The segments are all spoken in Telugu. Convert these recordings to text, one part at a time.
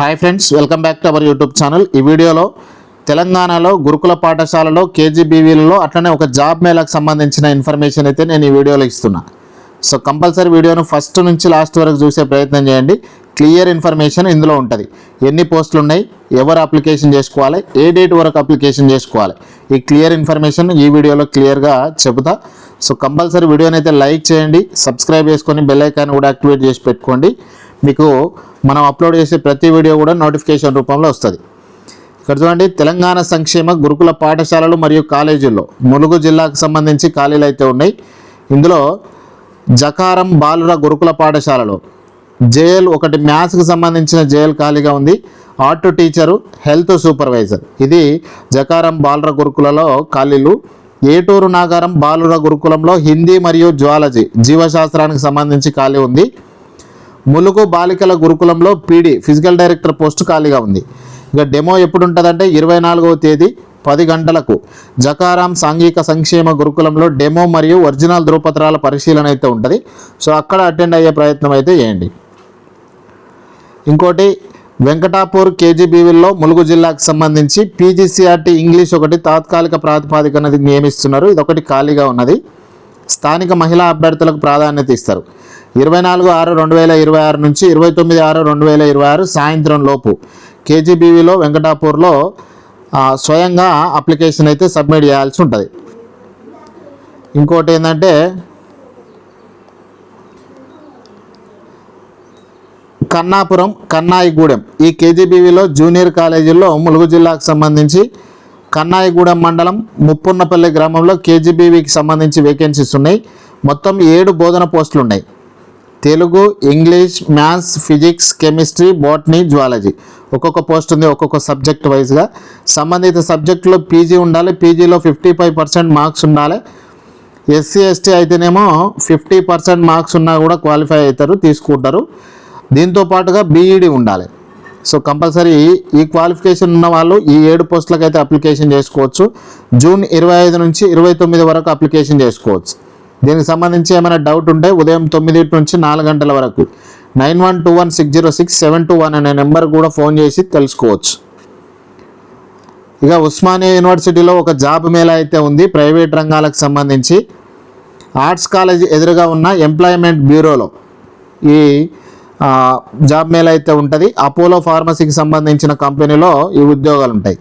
Hi friends, welcome back to our YouTube channel. ఈ వీడియోలో తెలంగాణలో గురుకుల పాఠశాలలో కేజీబీవీలలో అట్లనే ఒక జాబ్ మేళకు సంబంధించిన ఇన్ఫర్మేషన్ అయితే నేను ఈ వీడియోలో ఇస్తున్నా. సో కంపల్సరీ వీడియోను ఫస్ట్ నుంచి లాస్ట్ వరకు చూసే ప్రయత్నం చేయండి. క్లియర్ ఇన్ఫర్మేషన్ ఇందులో ఉంటుంది. ఎన్ని పోస్టులు ఉన్నాయి, ఎవరు అప్లికేషన్ చేసుకోవాలి, ఏ డేట్ వరకు అప్లికేషన్ చేసుకోవాలి, ఈ క్లియర్ ఇన్ఫర్మేషన్ ఈ వీడియోలో క్లియర్గా చెబుతా. సో కంపల్సరీ వీడియోని అయితే లైక్ చేయండి, సబ్స్క్రైబ్ చేసుకొని బెల్ ఐకాన్ కూడా యాక్టివేట్ చేసి పెట్టుకోండి. మీకు మనం అప్లోడ్ చేసే ప్రతి వీడియో కూడా నోటిఫికేషన్ రూపంలో వస్తుంది. ఇక్కడ చూడండి, తెలంగాణ సంక్షేమ గురుకుల పాఠశాలలు మరియు కాలేజీల్లో ములుగు జిల్లాకు సంబంధించి ఖాళీలు అయితే ఉన్నాయి. ఇందులో జకారం బాలుర గురుకుల పాఠశాలలో జేఎల్ ఒకటి మ్యాథ్స్కి సంబంధించిన జేఎల్ ఖాళీగా ఉంది. ఆర్ట్ టీచరు, హెల్త్ సూపర్వైజర్, ఇది జకారం బాలుర గురుకులలో ఖాళీలు. ఏటూరు నాగారం బాలుర గురుకులంలో హిందీ మరియు జువాలజీ జీవశాస్త్రానికి సంబంధించి ఖాళీ ఉంది. ములుగు బాలికల గురుకులంలో పీడీ ఫిజికల్ డైరెక్టర్ పోస్టు ఖాళీగా ఉంది. ఇక డెమో ఎప్పుడు ఉంటుందంటే 24వ తేదీ 10 గంటలకు జకారాం సాంఘిక సంక్షేమ గురుకులంలో డెమో మరియు ఒరిజినల్ ధృవపత్రాల పరిశీలన అయితే ఉంటుంది. సో అక్కడ అటెండ్ అయ్యే ప్రయత్నం అయితే చేయండి. ఇంకోటి, వెంకటాపూర్ కేజీబీవీల్లో ములుగు జిల్లాకు సంబంధించి పీజీసీఆర్టీ ఇంగ్లీష్ ఒకటి తాత్కాలిక ప్రాతిపాదికన నియమిస్తున్నారు. ఇది ఒకటి ఖాళీగా ఉన్నది. స్థానిక మహిళా అభ్యర్థులకు ప్రాధాన్యత ఇస్తారు. 24/6/2026 నుంచి 29/6/2026 సాయంత్రం లోపు కేజీబీవీలో వెంకటాపూర్లో స్వయంగా అప్లికేషన్ అయితే సబ్మిట్ చేయాల్సి ఉంటుంది. ఇంకోటి ఏంటంటే, కన్నాపురం, కన్నాయిగూడెం ఈ కేజీబీవీలో జూనియర్ కాలేజీల్లో ములుగు జిల్లాకు సంబంధించి కన్నాయిగూడెం మండలం ముప్పున్నపల్లి గ్రామంలో కేజీబీవీకి సంబంధించి వేకెన్సీస్ ఉన్నాయి. మొత్తం 7 బోధన పోస్టులు ఉన్నాయి. Telugu, English, maths, physics, chemistry, botany, zoology ఒక్కొక్క పోస్ట్ ఉంది. ఒక్కొక్క సబ్జెక్ట్ వైజ్గా సంబంధిత సబ్జెక్టులో పీజీ ఉండాలి. పీజీలో 55% మార్క్స్ ఉండాలి. ఎస్సీ ఎస్టీ అయితేనేమో 50% మార్క్స్ ఉన్నా కూడా క్వాలిఫై అవుతారు, తీసుకుంటారు. దీంతో పాటుగా బీఈడీ ఉండాలి. సో కంపల్సరీ ఈ క్వాలిఫికేషన్ ఉన్న వాళ్ళు ఈ 7 పోస్టులకు అయితే అప్లికేషన్ చేసుకోవచ్చు. జూన్ 25 నుంచి 29 వరకు అప్లికేషన్ చేసుకోవచ్చు. దీనికి సంబంధించి ఏమైనా డౌట్ ఉంటే ఉదయం 9 నుంచి 4 గంటల వరకు 9121606721 అనే నెంబర్ కూడా ఫోన్ చేసి తెలుసుకోవచ్చు. ఇక ఉస్మానియా యూనివర్సిటీలో ఒక జాబ్ మేళా అయితే ఉంది. ప్రైవేట్ రంగాలకు సంబంధించి ఆర్ట్స్ కాలేజ్ ఎదురుగా ఉన్న ఎంప్లాయ్మెంట్ బ్యూరోలో ఈ జాబ్ మేళా అయితే ఉంటుంది. అపోలో ఫార్మసీకి సంబంధించిన కంపెనీలో ఈ ఉద్యోగాలు ఉంటాయి.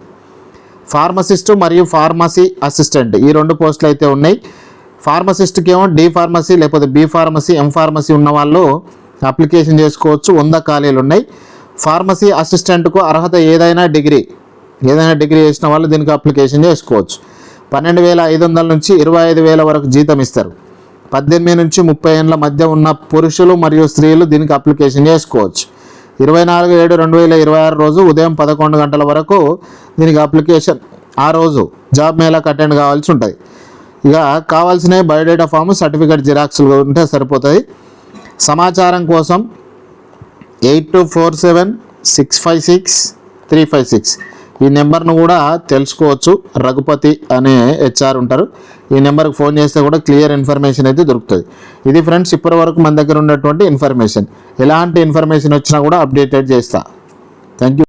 ఫార్మసిస్టు మరియు ఫార్మసీ అసిస్టెంట్ ఈ 2 పోస్టులు అయితే ఉన్నాయి. ఫార్మసిస్ట్కి ఏమో డి ఫార్మసీ లేకపోతే బి ఫార్మసీ, ఎం ఫార్మసీ ఉన్న వాళ్ళు అప్లికేషన్ చేసుకోవచ్చు. 100 ఖాళీలు ఉన్నాయి. ఫార్మసీ అసిస్టెంట్కు అర్హత ఏదైనా డిగ్రీ చేసిన వాళ్ళు దీనికి అప్లికేషన్ చేసుకోవచ్చు. 12,500 నుంచి 25,000 వరకు జీతం ఇస్తారు. 18 నుంచి 30 ఏళ్ళ మధ్య ఉన్న పురుషులు మరియు స్త్రీలు దీనికి అప్లికేషన్ చేసుకోవచ్చు. 24/7/2026 రోజు ఉదయం 11 గంటల వరకు దీనికి అప్లికేషన్ ఆ రోజు జాబ్ మేళాకు అటెండ్ కావాల్సి ఉంటుంది. ఇక కావాల్సిన బయోడేటా ఫామ్, సర్టిఫికేట్ జిరాక్స్లు ఉంటే సరిపోతుంది. సమాచారం కోసం 8247656356 ఈ నెంబర్ను కూడా తెలుసుకోవచ్చు. రఘుపతి అనే హెచ్ఆర్ ఉంటారు. ఈ నెంబర్కి ఫోన్ చేస్తే కూడా క్లియర్ ఇన్ఫర్మేషన్ అయితే దొరుకుతుంది. ఇది ఫ్రెండ్స్ ఇప్పటి వరకు మన దగ్గర ఉన్నటువంటి ఇన్ఫర్మేషన్. ఎలాంటి ఇన్ఫర్మేషన్ వచ్చినా కూడా అప్డేటెడ్ చేస్తా. Thank you.